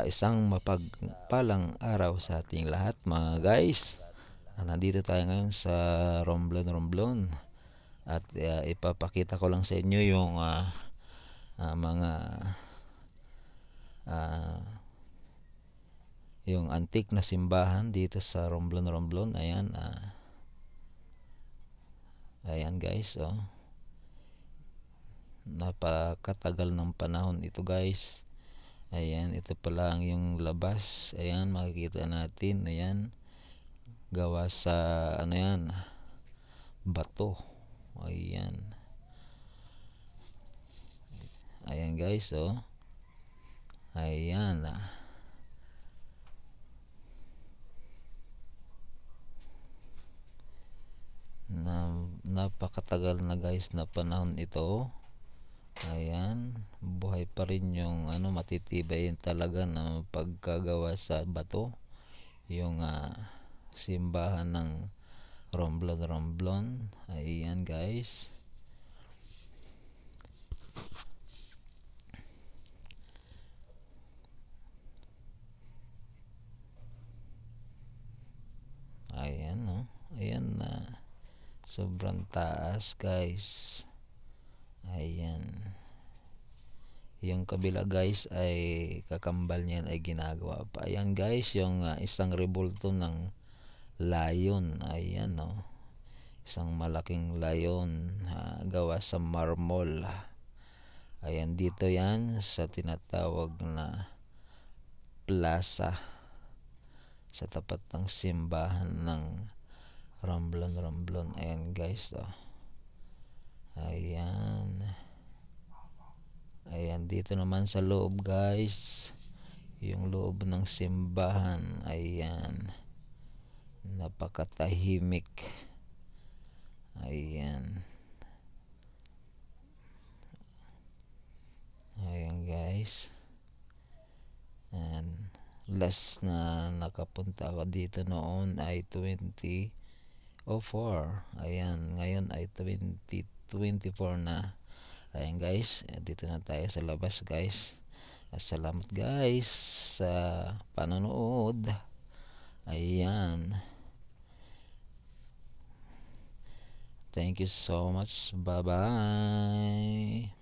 Isang mapagpalang araw sa ating lahat mga guys. Nandito tayo ngayon sa Romblon at ipapakita ko lang sa inyo yung mga yung antik na simbahan dito sa Romblon. Ayan guys, napakatagal ng panahon ito guys. Ayan, ito pa lang yung labas. Ayan, makikita natin. Ayan, gawa sa bato. Ayan. Ayan guys, Ayan. Napakatagal na guys na panahon ito. Ayan, buhay pa rin yung matitibay talaga na pagkagawa sa bato yung simbahan ng Romblon. Ayan guys. Ayan, ayan na, sobrang taas guys. Ayan, yung kabila guys ay kakambal niyan ay ginagawa pa. Ayan guys, yung isang rebulto ng layon. Ayan, isang malaking layon gawa sa marmol. Ayan, dito yan sa tinatawag na plaza sa tapat ng simbahan ng Romblon. Ayan guys, Ayan, dito naman sa loob guys, yung loob ng simbahan. Ayan, napakatahimik. Ayan guys. And last na nakapunta ako dito noon ay 2004. Ayan, ngayon ay 2024 na. Ayan guys, dito na tayo sa labas guys. Salamat guys sa panonood. Ayan, thank you so much. Bye bye.